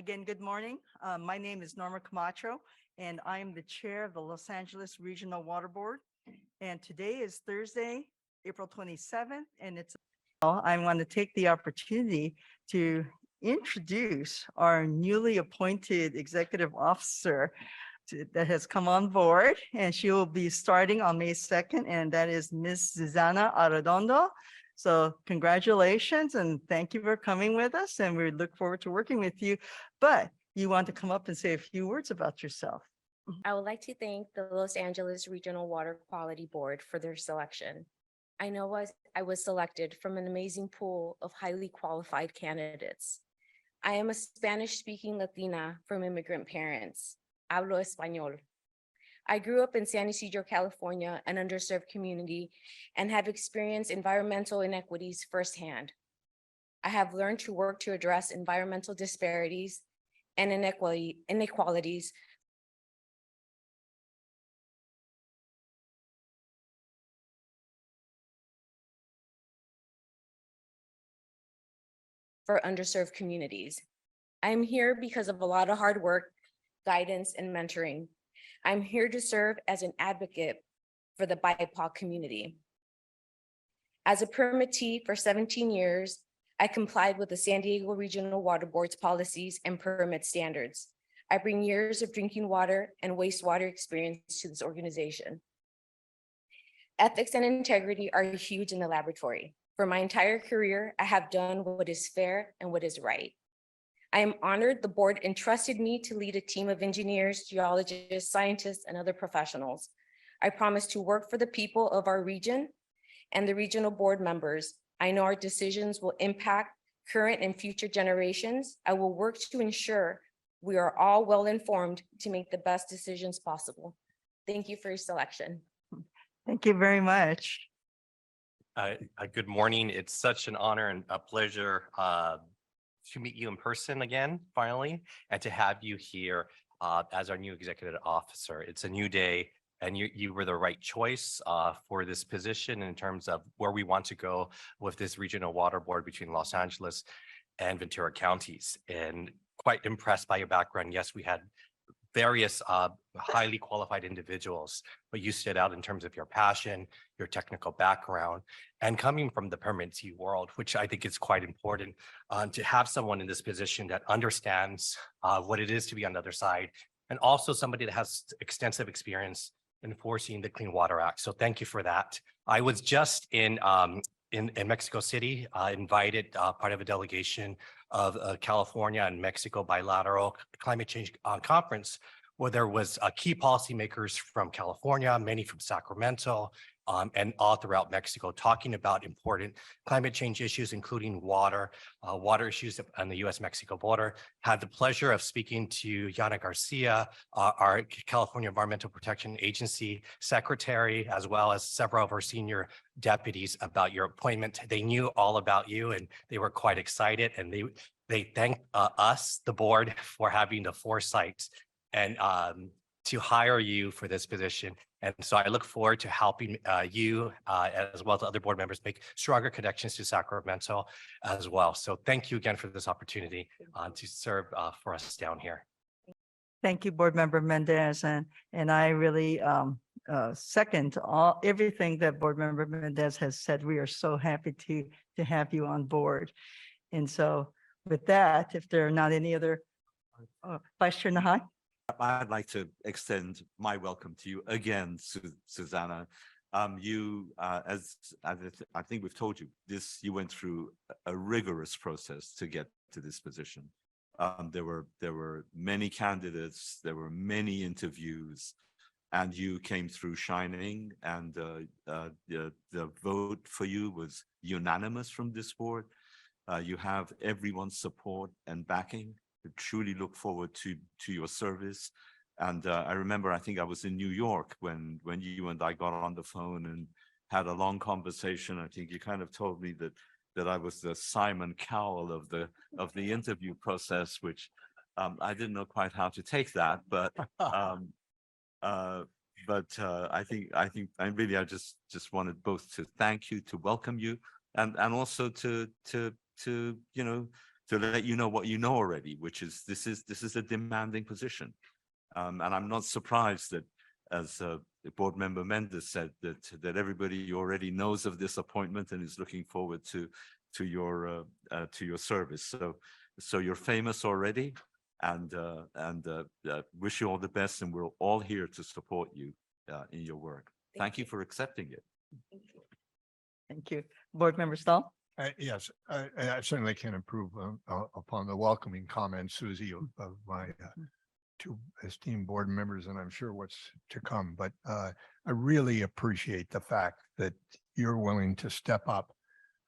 Again, good morning. My name is Norma Camacho, and I am the chair of the Los Angeles Regional Water Board. And today is Thursday, April 27th, and I want to take the opportunity to introduce our newly appointed executive officer that has come on board, and she will be starting on May 2nd, and that is Ms. Susana Arrendondo. So congratulations and thank you for coming with us, and we look forward to working with you. But you want to come up and say a few words about yourself. I would like to thank the Los Angeles Regional Water Quality Board for their selection. I know I was selected from an amazing pool of highly qualified candidates. I am a Spanish-speaking Latina from immigrant parents. Hablo español. I grew up in San Ysidro, California, an underserved community, and have experienced environmental inequities firsthand. I have learned to work to address environmental disparities and inequalities for underserved communities. I'm here because of a lot of hard work, guidance, and mentoring. I'm here to serve as an advocate for the BIPOC community. As a permittee for 17 years, I complied with the San Diego Regional Water Board's policies and permit standards. I bring years of drinking water and wastewater experience to this organization. Ethics and integrity are huge in the laboratory. For my entire career, I have done what is fair and what is right. I am honored the board entrusted me to lead a team of engineers, geologists, scientists, and other professionals. I promise to work for the people of our region and the regional board members. I know our decisions will impact current and future generations. I will work to ensure we are all well informed to make the best decisions possible. Thank you for your selection. Thank you very much. Good morning. It's such an honor and a pleasure to meet you in person again, finally, and to have you here as our new executive officer. It's a new day, and you were the right choice for this position in terms of where we want to go with this regional water board between Los Angeles and Ventura counties. And quite impressed by your background. Yes, we had various highly qualified individuals, but you stood out in terms of your passion, your technical background, and coming from the permittee world, which I think is quite important to have someone in this position that understands what it is to be on the other side, and also somebody that has extensive experience enforcing the Clean Water Act. So thank you for that. I was just in Mexico City, invited part of a delegation of California and Mexico bilateral climate change conference, where there was key policymakers from California, many from Sacramento, and all throughout Mexico, talking about important climate change issues, including water issues on the US-Mexico border. Had the pleasure of speaking to Yana Garcia, our California Environmental Protection Agency secretary, as well as several of our senior deputies about your appointment. They knew all about you and they were quite excited, and they thanked us, the board, for having the foresight and to hire you for this position. And so I look forward to helping you as well as other board members make stronger connections to Sacramento as well. So thank you again for this opportunity to serve for us down here. Thank you, Board Member Mendez, and I really second everything that Board Member Mendez has said. We are so happy to have you on board. And so with that, if there are not any other, Vice Chair Nahai? I'd like to extend my welcome to you again, Susana. You, as I think we've told you, you went through a rigorous process to get to this position. There were many candidates, there were many interviews, and you came through shining. And the vote for you was unanimous from this board. You have everyone's support and backing. We truly look forward to your service. And I remember, I think I was in New York when you and I got on the phone and had a long conversation. I think you kind of told me that I was the Simon Cowell of the interview process, which I didn't know quite how to take that. But I just wanted both to thank you, to welcome you, and also to to let you know what you know already, which is this is a demanding position. And I'm not surprised that, as Board Member Mendes said, that everybody already knows of this appointment and is looking forward to your service. So you're famous already, and wish you all the best, and we're all here to support you in your work. Thank you for accepting it. Thank you. Board Member Stahl? Yes, I certainly can improve upon the welcoming comments, Susie, of my two esteemed board members, and I'm sure what's to come. But I really appreciate the fact that you're willing to step up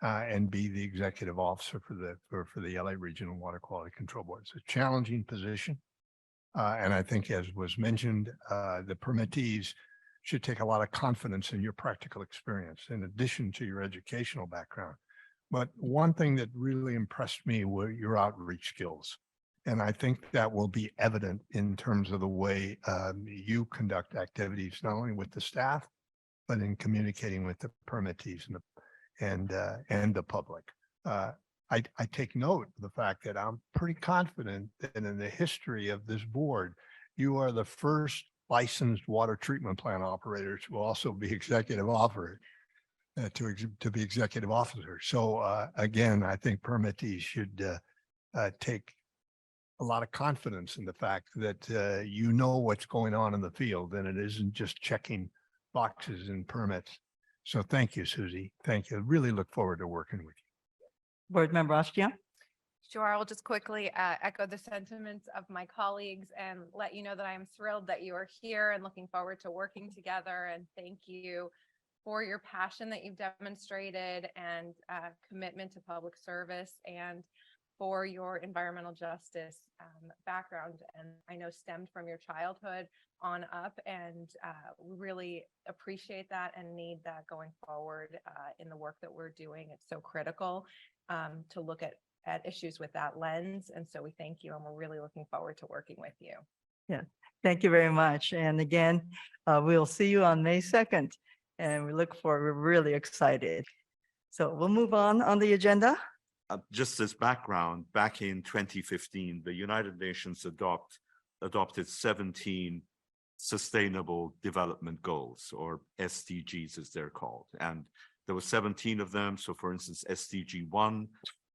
and be the executive officer for the LA Regional Water Quality Control Board. It's a challenging position. And I think, as was mentioned, the permittees should take a lot of confidence in your practical experience in addition to your educational background. But one thing that really impressed me were your outreach skills. And I think that will be evident in terms of the way you conduct activities, not only with the staff, but in communicating with the permittees and the public. I take note of the fact that I'm pretty confident that in the history of this board, you are the first licensed water treatment plant operator to also be executive officer. To be executive officer. So again, I think permittees should take a lot of confidence in the fact that you know what's going on in the field, and it isn't just checking boxes and permits. So thank you, Susie. Thank you. Really look forward to working with you. Board Member Ostian? Sure, I'll just quickly echo the sentiments of my colleagues and let you know that I am thrilled that you are here and looking forward to working together. And thank you for your passion that you've demonstrated and commitment to public service, and for your environmental justice background. And I know stemmed from your childhood on up, and we really appreciate that and need that going forward in the work that we're doing. It's so critical to look at issues with that lens. And so we thank you, and we're really looking forward to working with you. Yeah, thank you very much. And again, we'll see you on May 2nd. And we look forward, we're really excited. So we'll move on the agenda. Just as background, back in 2015, the United Nations adopted 17 Sustainable Development Goals, or SDGs as they're called. And there were 17 of them. So for instance, SDG 1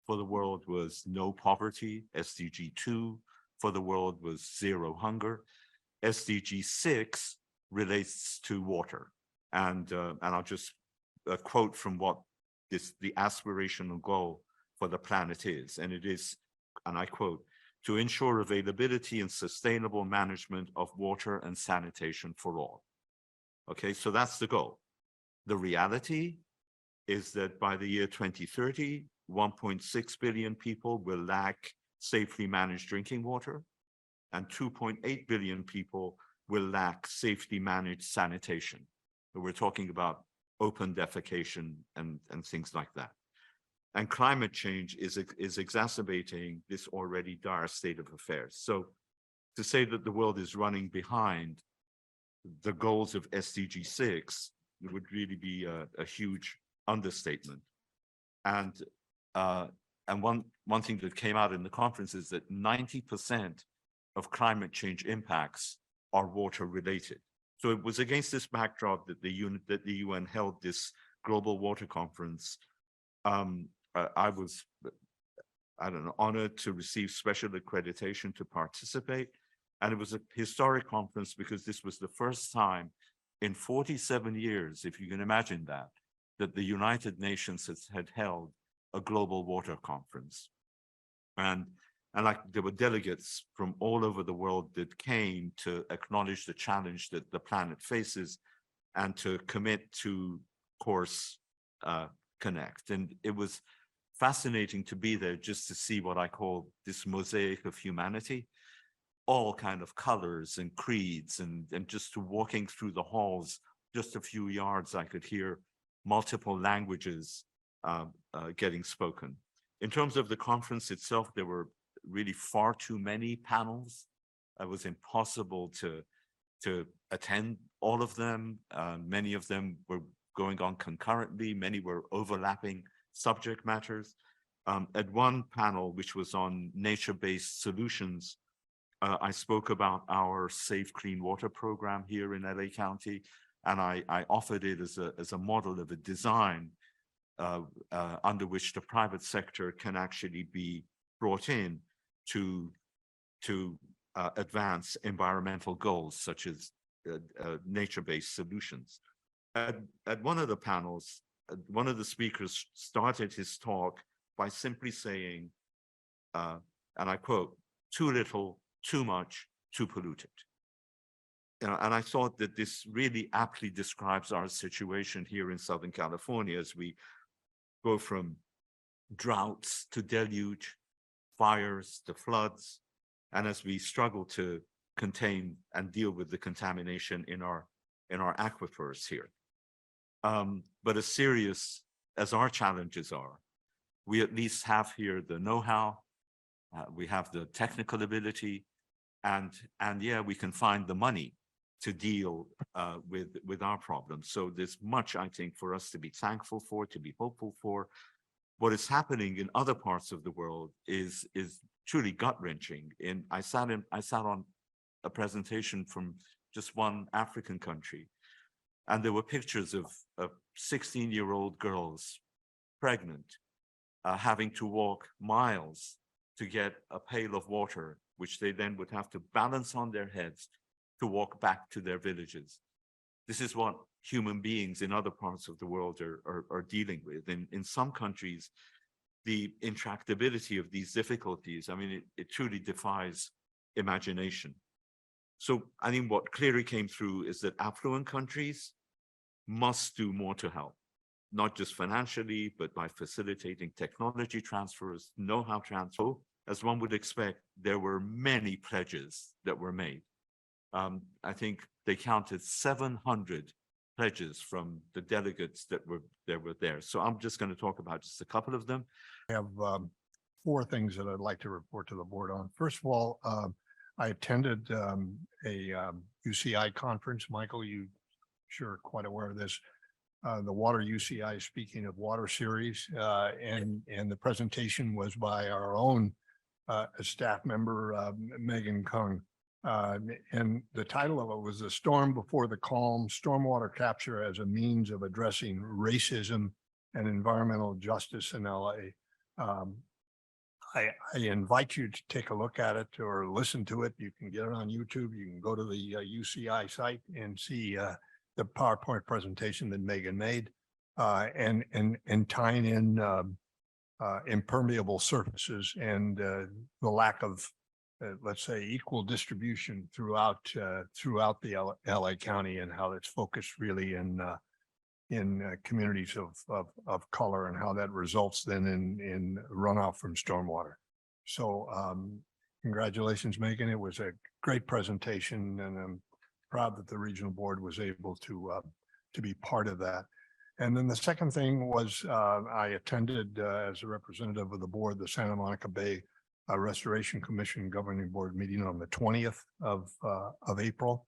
for the world was no poverty. SDG 2 for the world was zero hunger. SDG 6 relates to water. And I'll just quote from what the aspirational goal for the planet is. And it is, and I quote, to ensure availability and sustainable management of water and sanitation for all. Okay, so that's the goal. The reality is that by the year 2030, 1.6 billion people will lack safely managed drinking water, and 2.8 billion people will lack safely managed sanitation. So we're talking about open defecation and things like that. And climate change is exacerbating this already dire state of affairs. So to say that the world is running behind the goals of SDG 6 would really be a huge understatement. And one thing that came out in the conference is that 90% of climate change impacts are water related. So it was against this backdrop that the UN held this global water conference. I was, honored to receive special accreditation to participate. And it was a historic conference because this was the first time in 47 years, if you can imagine that the United Nations had held a global water conference. And like there were delegates from all over the world that came to acknowledge the challenge that the planet faces and to commit to course connect. And it was fascinating to be there just to see what I call this mosaic of humanity, all kind of colors and creeds, and just walking through the halls, just a few yards, I could hear multiple languages getting spoken. In terms of the conference itself, there were really far too many panels. It was impossible to attend all of them. Many of them were going on concurrently. Many were overlapping subject matters. At one panel, which was on nature-based solutions, I spoke about our Safe Clean Water program here in LA County, and I offered it as a model of a design under which the private sector can actually be brought in to advance environmental goals such as nature-based solutions. At one of the panels, one of the speakers started his talk by simply saying, and I quote, "Too little, too much, too polluted." And I thought that this really aptly describes our situation here in Southern California as we go from droughts to deluge, fires to floods, and as we struggle to contain and deal with the contamination in our aquifers here. But as serious as our challenges are, we at least have here the know-how, we have the technical ability, and yeah, we can find the money to deal with our problems. So there's much, I think, for us to be thankful for, to be hopeful for. What is happening in other parts of the world is truly gut-wrenching. I sat on a presentation from just one African country, and there were pictures of 16-year-old girls pregnant, having to walk miles to get a pail of water, which they then would have to balance on their heads to walk back to their villages. This is what human beings in other parts of the world are dealing with. In some countries, the intractability of these difficulties, I mean, it truly defies imagination. So I think what clearly came through is that affluent countries must do more to help, not just financially, but by facilitating technology transfers, know-how transfer. As one would expect, there were many pledges that were made. I think they counted 700 pledges from the delegates that were there. So I'm just going to talk about just a couple of them. I have four things that I'd like to report to the board on. First of all, I attended a UCI conference. Michael, you sure are quite aware of this. The Water UCI Speaking of Water series, and the presentation was by our own staff member, Megan Kung. And the title of it was "The Storm Before the Calm: Stormwater Capture as a Means of Addressing Racism and Environmental Justice in LA." I invite you to take a look at it or listen to it. You can get it on YouTube. You can go to the UCI site and see the PowerPoint presentation that Megan made, and tying in impermeable surfaces and the lack of let's say equal distribution throughout the LA County, and how it's focused really in communities of color, and how that results then in runoff from stormwater. So congratulations, Megan. It was a great presentation, and I'm proud that the regional board was able to be part of that. And then the second thing was I attended as a representative of the board, the Santa Monica Bay Restoration Commission Governing Board meeting on the 20th of April.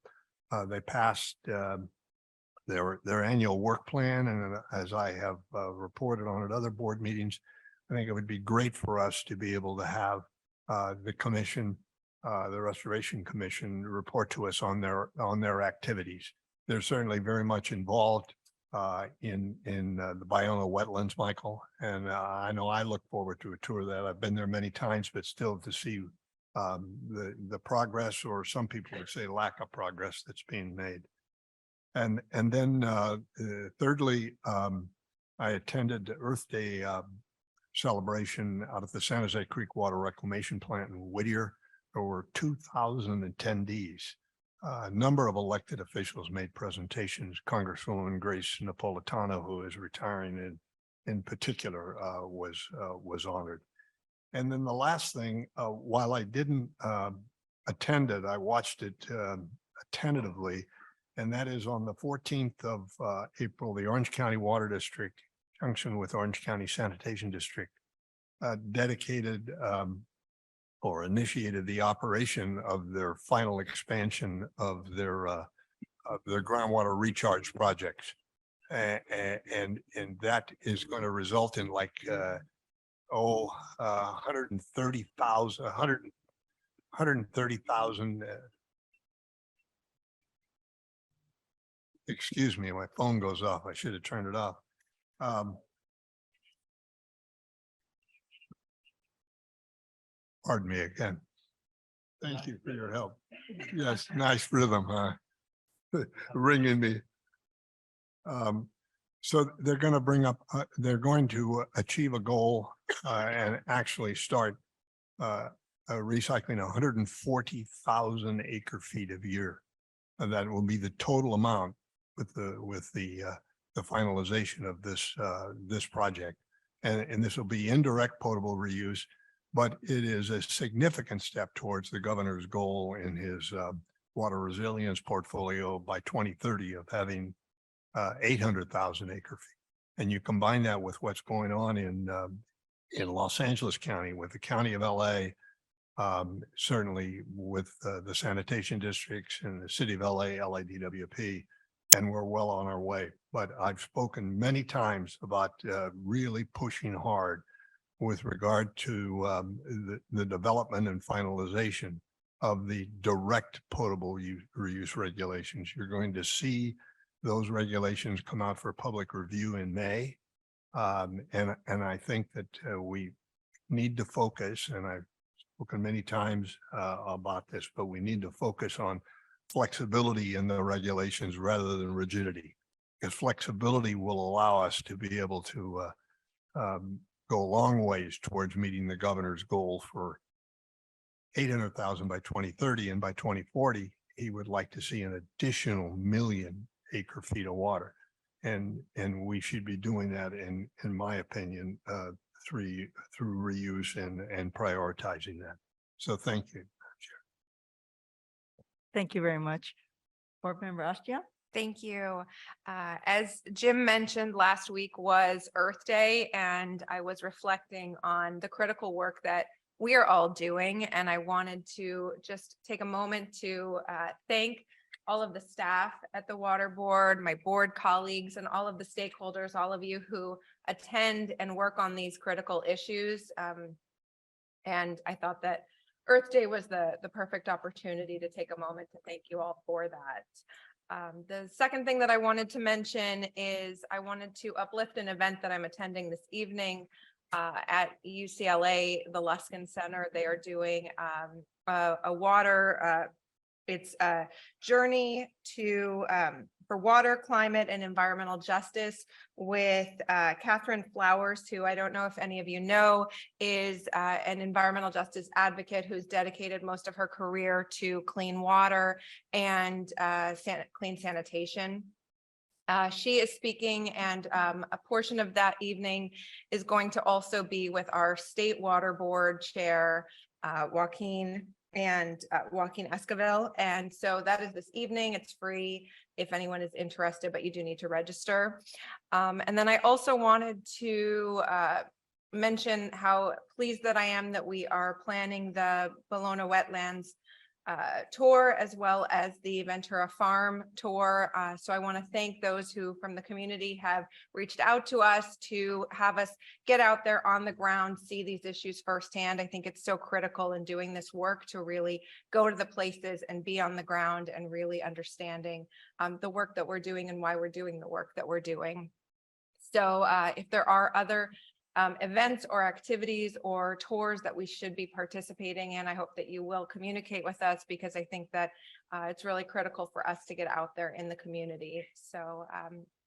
They passed their annual work plan, and as I have reported on at other board meetings, I think it would be great for us to be able to have the commission, the Restoration Commission, report to us on their activities. They're certainly very much involved in the Ballona Wetlands, Michael, and I know I look forward to a tour of that. I've been there many times, but still to see the progress, or some people would say lack of progress, that's being made. And then thirdly, I attended the Earth Day celebration out at the San Jose Creek Water Reclamation Plant in Whittier. There were 2,000 attendees. A number of elected officials made presentations. Congresswoman Grace Napolitano, who is retiring in particular, was honored. And then the last thing, while I didn't attend it, I watched it tentatively, and that is on the 14th of April, the Orange County Water District, junction with Orange County Sanitation District, dedicated or initiated the operation of their final expansion of their groundwater recharge projects. And that is going to result in like 130,000, 130,000. Excuse me, my phone goes off. I should have turned it off. Pardon me again. Thank you for your help. Yes, nice rhythm, huh? Ringing me. So they're going to bring up, they're going to achieve a goal and actually start recycling 140,000 acre feet of year. And that will be the total amount with the finalization of this project. And this will be indirect potable reuse, but it is a significant step towards the governor's goal in his water resilience portfolio by 2030 of having 800,000 acre feet. And you combine that with what's going on in Los Angeles County with the county of LA, certainly with the sanitation districts and the city of LA, LADWP, and we're well on our way. But I've spoken many times about really pushing hard with regard to the development and finalization of the direct potable reuse regulations. You're going to see those regulations come out for public review in May. And I think that we need to focus, and I've spoken many times about this, but we need to focus on flexibility in the regulations rather than rigidity, because flexibility will allow us to be able to go a long ways towards meeting the governor's goal for 800,000 by 2030, and by 2040, he would like to see an additional 1 million acre feet of water. And we should be doing that in my opinion, through reuse and prioritizing that. So thank you. Thank you very much. Board Member Astia? Thank you. As Jim mentioned, last week was Earth Day, and I was reflecting on the critical work that we are all doing. And I wanted to just take a moment to thank all of the staff at the Water Board, my board colleagues, and all of the stakeholders, all of you who attend and work on these critical issues. And I thought that Earth Day was the perfect opportunity to take a moment to thank you all for that. The second thing that I wanted to mention is I wanted to uplift an event that I'm attending this evening at UCLA, the Luskin Center. They are doing a water, it's a journey to for water, climate, and environmental justice with Catherine Flowers, who I don't know if any of you know, is an environmental justice advocate who's dedicated most of her career to clean water and clean sanitation. She is speaking, and a portion of that evening is going to also be with our State Water Board Chair, Joaquin Esquivel. And so that is this evening. It's free if anyone is interested, but you do need to register. And then I also wanted to mention how pleased that I am that we are planning the Ballona Wetlands tour, as well as the Ventura Farm tour. So I want to thank those who from the community have reached out to us to have us get out there on the ground, see these issues firsthand. I think it's so critical in doing this work to really go to the places and be on the ground and really understanding the work that we're doing and why we're doing the work that we're doing. So if there are other events or activities or tours that we should be participating in, I hope that you will communicate with us, because I think that it's really critical for us to get out there in the community. So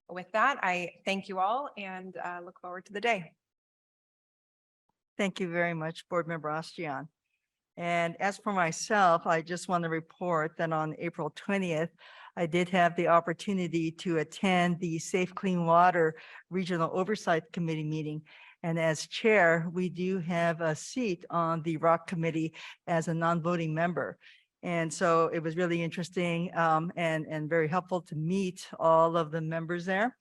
with that, I thank you all and look forward to the day. Thank you very much, Board Member Ostian. And as for myself, I just want to report that on April 20th, I did have the opportunity to attend the Safe Clean Water Regional Oversight Committee meeting. And as chair, we do have a seat on the ROC committee as a non-voting member. And so it was really interesting and very helpful to meet all of the members there.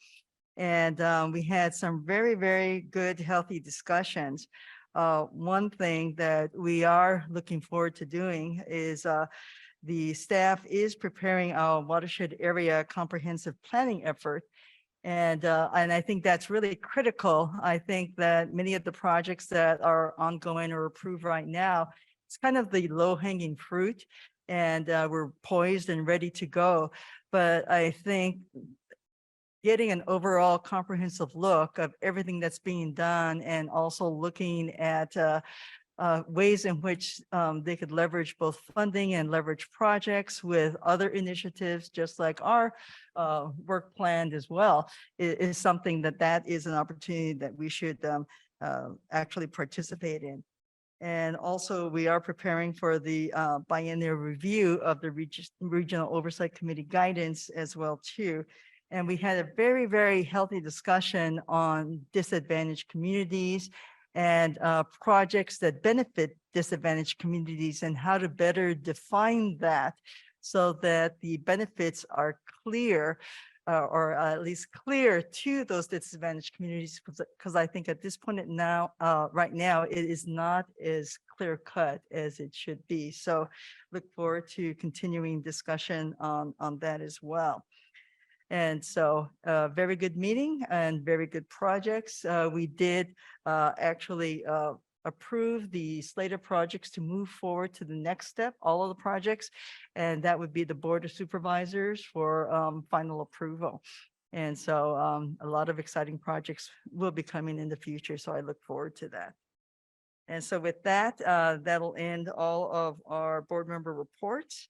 And we had some very, very good, healthy discussions. One thing that we are looking forward to doing is the staff is preparing our watershed area comprehensive planning effort. And I think that's really critical. I think that many of the projects that are ongoing or approved right now, it's kind of the low hanging fruit, and we're poised and ready to go. But I think getting an overall comprehensive look of everything that's being done, and also looking at ways in which they could leverage both funding and leverage projects with other initiatives, just like our work planned as well, is something that is an opportunity that we should actually participate in. And also, we are preparing for the biennial review of the Regional Oversight Committee guidance as well too. And we had a very, very healthy discussion on disadvantaged communities and projects that benefit disadvantaged communities, and how to better define that so that the benefits are clear, or at least clear to those disadvantaged communities. Because I think at this point now, right now, it is not as clear cut as it should be. So look forward to continuing discussion on that as well. And so very good meeting and very good projects. We did actually approve the slate of projects to move forward to the next step, all of the projects. And that would be the Board of Supervisors for final approval. And so a lot of exciting projects will be coming in the future. So I look forward to that. And so with that, that'll end all of our board member reports.